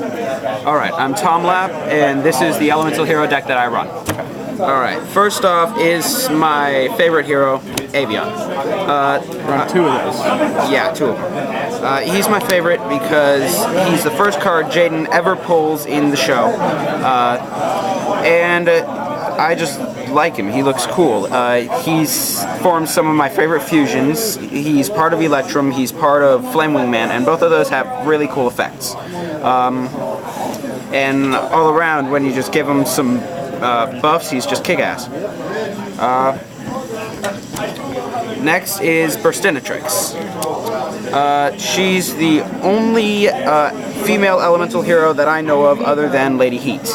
Alright, I'm Tom Lapp, and this is the Elemental Hero deck that I run. Alright, first off is my favorite hero, Avian. Run two of those. Yeah, two of them. He's my favorite because he's the first card Jaden ever pulls in the show. And I just like him. He looks cool. He's formed some of my favorite fusions. He's part of Electrum, he's part of Flame Wingman, and both of those have really cool effects. And all around, when you just give him some buffs, he's just kick-ass. Next is Burstinatrix. She's the only female elemental hero that I know of other than Lady Heat.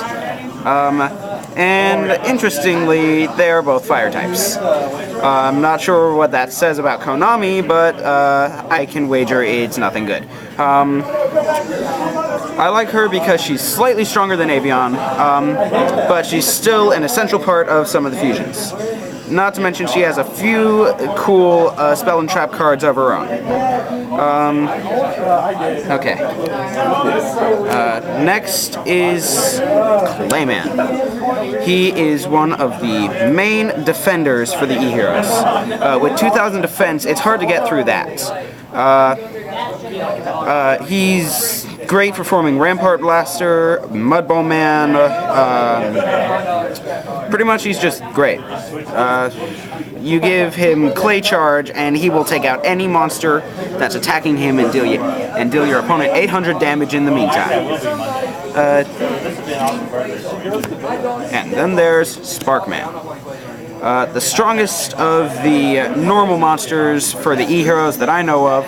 And interestingly, they're both fire types. I'm not sure what that says about Konami, but I can wager it's nothing good. I like her because she's slightly stronger than Avian, but she's still an essential part of some of the fusions. Not to mention she has a few cool spell and trap cards of her own. Okay. Next is Clayman. He is one of the main defenders for the E-Heroes. With 2,000 defense, it's hard to get through that. He's great for forming Rampart Blaster, Mudball Man, pretty much he's just great. You give him Clay Charge and he will take out any monster that's attacking him and deal your opponent 800 damage in the meantime. And then there's Sparkman. The strongest of the normal monsters for the E-Heroes that I know of,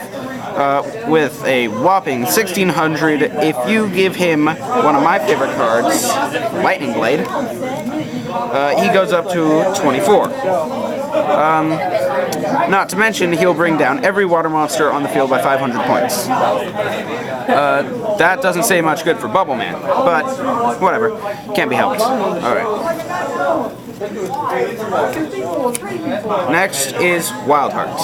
with a whopping 1,600. If you give him one of my favorite cards, Lightning Blade, he goes up to 24. Not to mention, he'll bring down every water monster on the field by 500 points. That doesn't say much good for Bubble Man, but whatever. Can't be helped. Alright. Next is Wild Heart.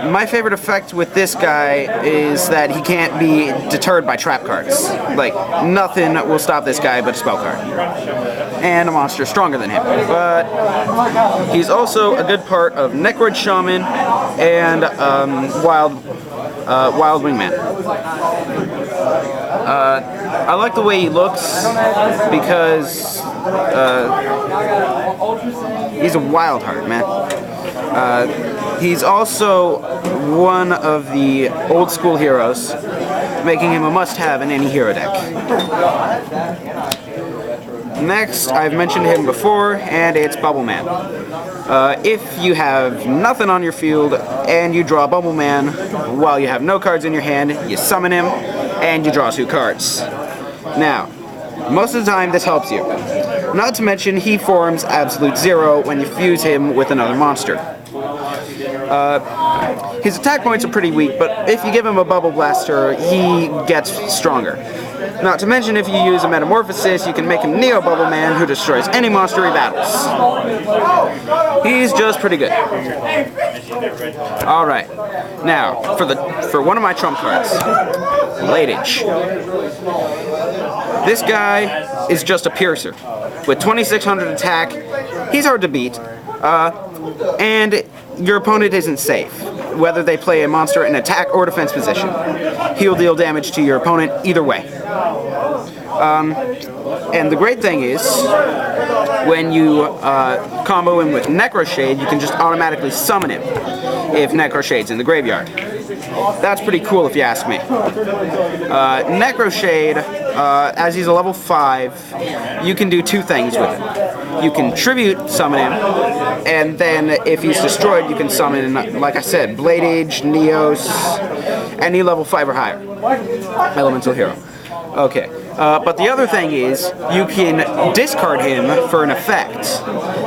My favorite effect with this guy is that he can't be deterred by trap cards. Like, nothing will stop this guy but a spell card. And a monster stronger than him. But he's also a good part of Necroid Shaman and Wild Wingman. I like the way he looks because he's a wild heart, man. He's also one of the old school heroes, making him a must-have in any hero deck. Next, I've mentioned him before, and it's Bubble Man. If you have nothing on your field and you draw Bubble Man while you have no cards in your hand, you summon him and you draw 2 cards. Now, most of the time this helps you. Not to mention he forms Absolute Zero when you fuse him with another monster. His attack points are pretty weak, but if you give him a Bubble Blaster, he gets stronger. Not to mention, if you use a Metamorphosis, you can make him Neo Bubble Man, who destroys any monster he battles. He's just pretty good. Alright, now, for one of my trump cards, Late Age. This guy is just a piercer. With 2,600 attack, he's hard to beat, and your opponent isn't safe, whether they play a monster in attack or defense position. He'll deal damage to your opponent either way. And the great thing is, when you combo him with Necroshade, you can just automatically summon him if Necroshade's in the graveyard. That's pretty cool if you ask me. Necroshade, as he's a level 5, you can do 2 things with him. You can tribute summon him, and then if he's destroyed, you can summon, like I said, Blade Age, Neos, any level 5 or higher elemental hero. Okay, but the other thing is, you can discard him for an effect,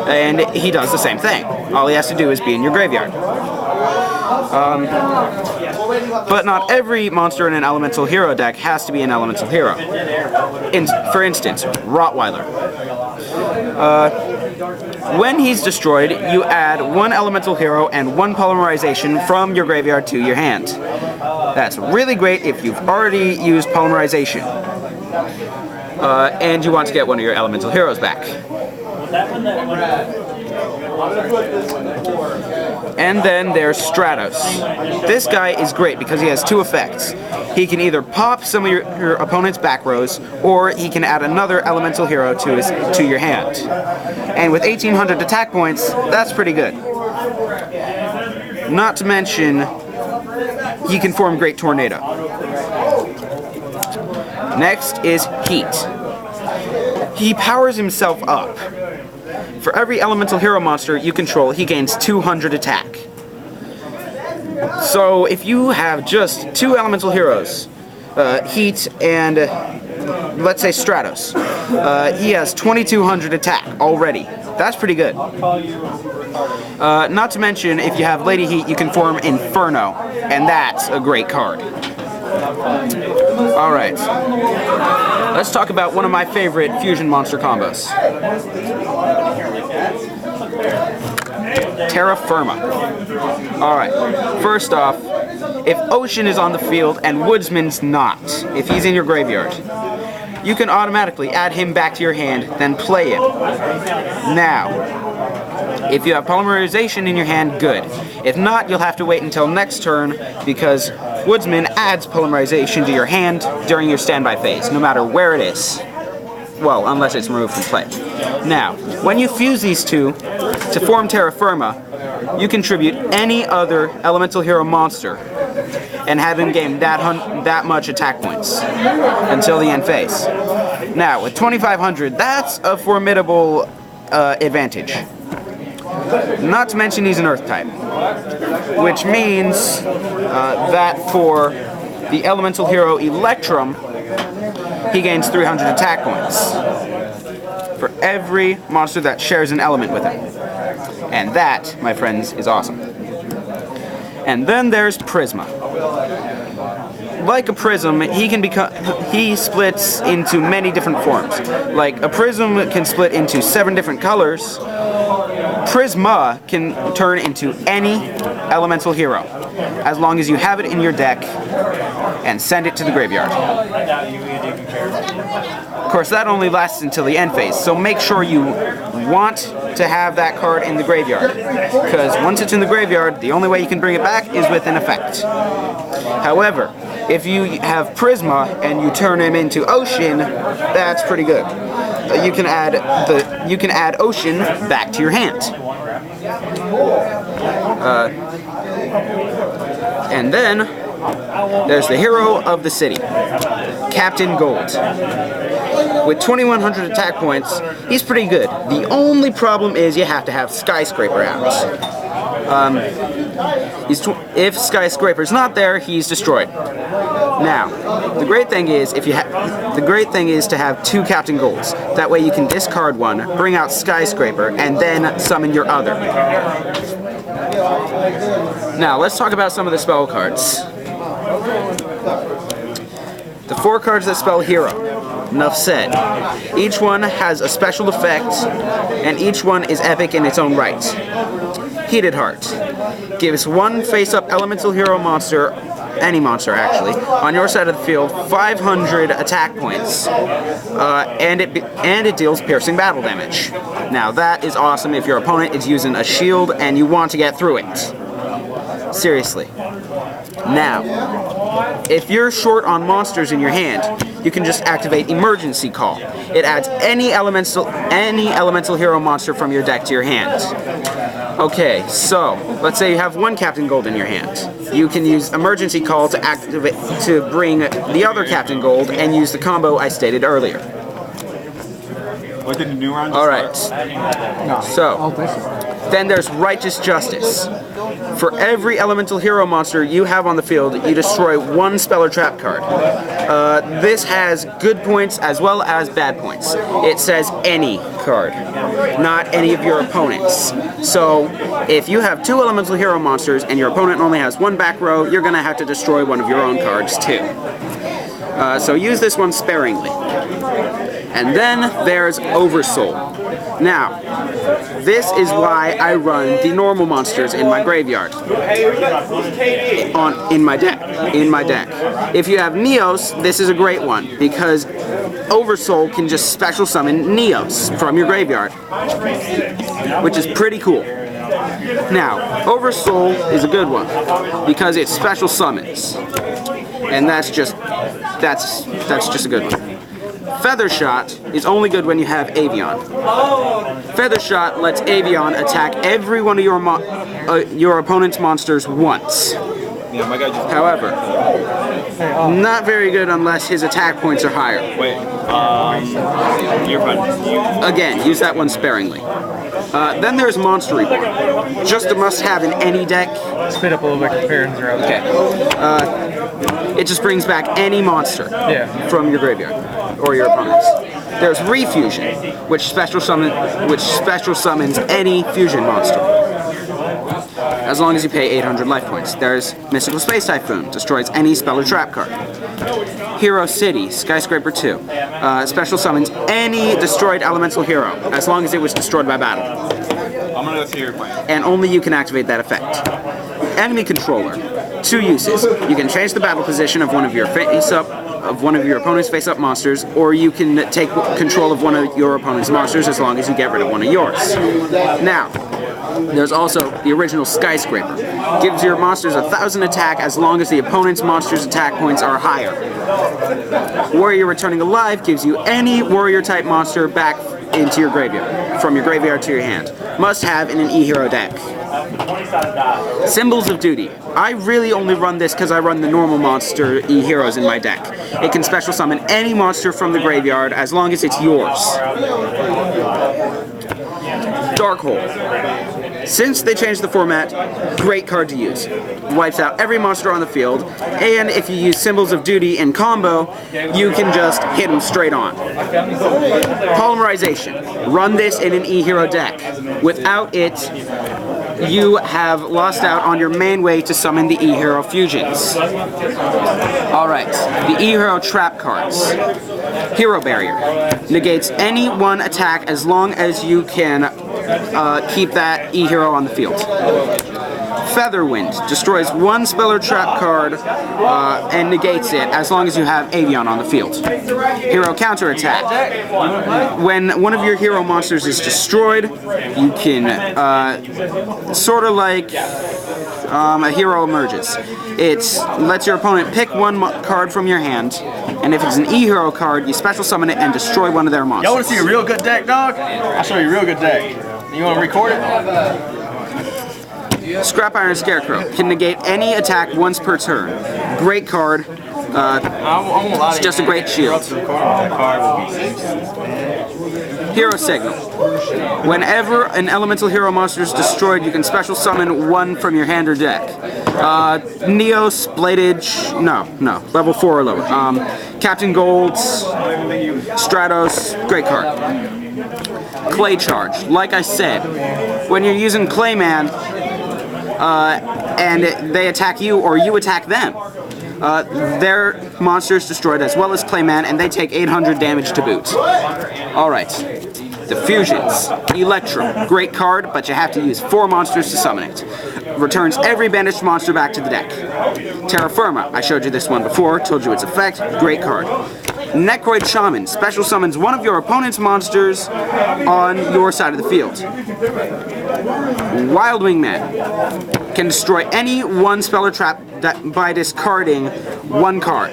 and he does the same thing. All he has to do is be in your graveyard. But not every monster in an elemental hero deck has to be an elemental hero. For instance, Rottweiler. When he's destroyed, you add 1 elemental hero and 1 polymerization from your graveyard to your hand. That's really great if you've already used polymerization. And you want to get one of your elemental heroes back. And then there's Stratos. This guy is great because he has two effects. He can either pop some of your opponent's back rows, or he can add another elemental hero to your hand. And with 1,800 attack points, that's pretty good. Not to mention, he can form Great Tornado. Next is Heat. He powers himself up. For every elemental hero monster you control, he gains 200 attack. So if you have just 2 elemental heroes, Heat and let's say Stratos, he has 2,200 attack already. That's pretty good. Not to mention, if you have Lady Heat, you can form Inferno, and that's a great card. Alright, let's talk about one of my favorite fusion monster combos. Terra Firma. Alright, first off, if Ocean is on the field and Woodsman's not, if he's in your graveyard, you can automatically add him back to your hand, then play him. Now, if you have polymerization in your hand, good. If not, you'll have to wait until next turn, because Woodsman adds polymerization to your hand during your standby phase, no matter where it is. Well, unless it's removed from play. Now, when you fuse these two to form Terra Firma, you contribute any other elemental hero monster and have him gain that much attack points until the end phase. Now, with 2,500, that's a formidable advantage. Not to mention he's an Earth type, which means that for the elemental hero Electrum, he gains 300 attack points for every monster that shares an element with him. And that, my friends, is awesome. And then there's Prisma. Like a prism, he splits into many different forms. Like a prism can split into 7 different colors. Prisma can turn into any elemental hero, as long as you have it in your deck and send it to the graveyard. Of course, that only lasts until the end phase, so make sure you want to have that card in the graveyard, because once it's in the graveyard, the only way you can bring it back is with an effect. However, if you have Prisma and you turn him into Ocean, that's pretty good. You can add Ocean back to your hand. And then there's the hero of the city, Captain Gold. With 2,100 attack points, he's pretty good. The only problem is you have to have Skyscraper out. If Skyscraper's not there, he's destroyed. Now, the great thing is to have 2 Captain Golds. That way you can discard one, bring out Skyscraper, and then summon your other. Now, let's talk about some of the spell cards. The 4 cards that spell Hero. Enough said. Each one has a special effect, and each one is epic in its own right. Heated Heart gives 1 face-up elemental hero monster, any monster actually, on your side of the field 500 attack points, and it deals piercing battle damage. Now that is awesome if your opponent is using a shield and you want to get through it. Seriously. Now, if you're short on monsters in your hand, you can just activate Emergency Call. It adds any elemental hero monster from your deck to your hand. Okay, so let's say you have 1 Captain Gold in your hand. You can use Emergency Call to bring the other Captain Gold and use the combo I stated earlier. What did the new round? All right. So then there's Righteous Justice. For every elemental hero monster you have on the field, you destroy 1 spell or trap card. This has good points as well as bad points. It says any card, not any of your opponents. So if you have 2 elemental hero monsters and your opponent only has 1 back row, you're going to have to destroy one of your own cards too. So use this one sparingly. And then there's Oversoul. Now, this is why I run the normal monsters in my graveyard. In my deck. If you have Neos, this is a great one, because Oversoul can just special summon Neos from your graveyard, which is pretty cool. Now, Oversoul is a good one, because it special summons. And that's just a good one. Feather Shot is only good when you have Avion. Feather Shot lets Avion attack every one of your opponent's monsters once. Yeah, my guy just... However, not very good unless his attack points are higher. Wait, you're fine. Again, use that one sparingly. Then there's Monster Reborn. Just a must-have in any deck. Spit up a little bit, comparisons around. Okay. It just brings back any monster from your graveyard or your opponent's. There's Refusion, which special summons any fusion monster, as long as you pay 800 life points. There's Mystical Space Typhoon, destroys any spell or trap card. Hero City, Skyscraper 2, special summons any destroyed elemental hero, as long as it was destroyed by battle. I'm gonna go see your plan. And only you can activate that effect. Enemy Controller, 2 uses. You can change the battle position of one of your opponent's face-up monsters, or you can take control of one of your opponent's monsters as long as you get rid of one of yours. Now, there's also the original Skyscraper. Gives your monsters 1,000 attack as long as the opponent's monster's attack points are higher. Warrior Returning Alive gives you any warrior-type monster back into your graveyard, from your graveyard to your hand. Must have in an E-Hero deck. Symbols of Duty. I really only run this because I run the normal monster E-Heroes in my deck. It can special summon any monster from the graveyard as long as it's yours. Darkhold. Since they changed the format, great card to use. Wipes out every monster on the field, and if you use Symbols of Duty in combo, you can just hit them straight on. Polymerization. Run this in an E-Hero deck. Without it, you have lost out on your main way to summon the E-Hero fusions. Alright, the E-Hero trap cards. Hero Barrier. Negates any one attack as long as you can keep that E-Hero on the field. Featherwind. Destroys one spell or trap card and negates it as long as you have Avion on the field. Hero Counterattack. When one of your hero monsters is destroyed, you can, sort of like a hero emerges. It lets your opponent pick one card from your hand, and if it's an E-Hero card, you special summon it and destroy one of their monsters. Y'all want to see a real good deck, dog? I'll show you a real good deck. You want to record it? Scrap Iron Scarecrow. Can negate any attack once per turn. Great card. It's just a great shield. Hero Signal. Whenever an elemental hero monster is destroyed, you can special summon one from your hand or deck. Neos, Bladage, no, level 4 or lower. Captain Gold's, Stratos, great card. Clay Charge. Like I said, when you're using Clayman, and they attack you or you attack them, their monster is destroyed as well as Clayman, and they take 800 damage to boot. Alright, the Fusions. Electrum. Great card, but you have to use 4 monsters to summon it. Returns every banished monster back to the deck. Terra Firma. I showed you this one before, told you its effect. Great card. Necroid Shaman. Special summons one of your opponent's monsters on your side of the field. Wild Wingman. Can destroy any one spell or trap by discarding one card.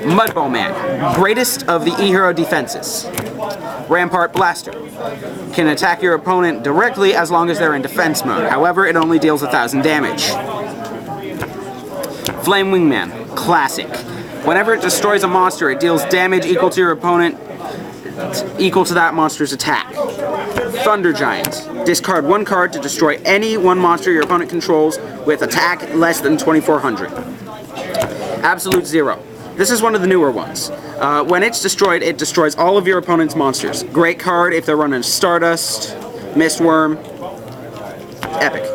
Mudbow Man. Greatest of the E-Hero defenses. Rampart Blaster. Can attack your opponent directly as long as they're in defense mode. However, it only deals 1,000 damage. Flame Wingman. Classic. Whenever it destroys a monster, it deals damage equal to your opponent, equal to that monster's attack. Thunder Giant. Discard one card to destroy any one monster your opponent controls with attack less than 2,400. Absolute Zero. This is one of the newer ones. When it's destroyed, it destroys all of your opponent's monsters. Great card if they're running Stardust, Mistworm, epic.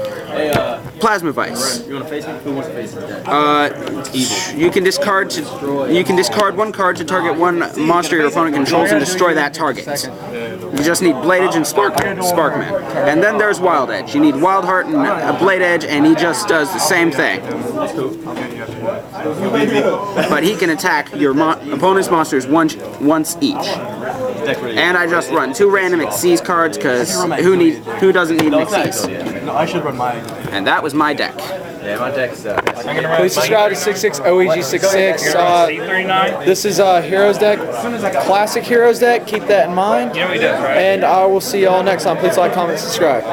Plasma Vice. You want to face me? Who wants to face me? You can discard one card to target one monster your opponent controls and destroy that target. You just need Blade Edge and Sparkman. And then there's Wild Edge. You need Wild Heart and a Blade Edge, and he just does the same thing. But he can attack your opponent's monsters once each. And I just run 2 random Xyz cards because who doesn't need an Xyz? No, I should run mine. And that was my deck. Yeah, my deck's Please subscribe to 66OEG66. This is Heroes deck, classic Heroes deck. Keep that in mind. And I will see y'all next time. Please like, comment, subscribe.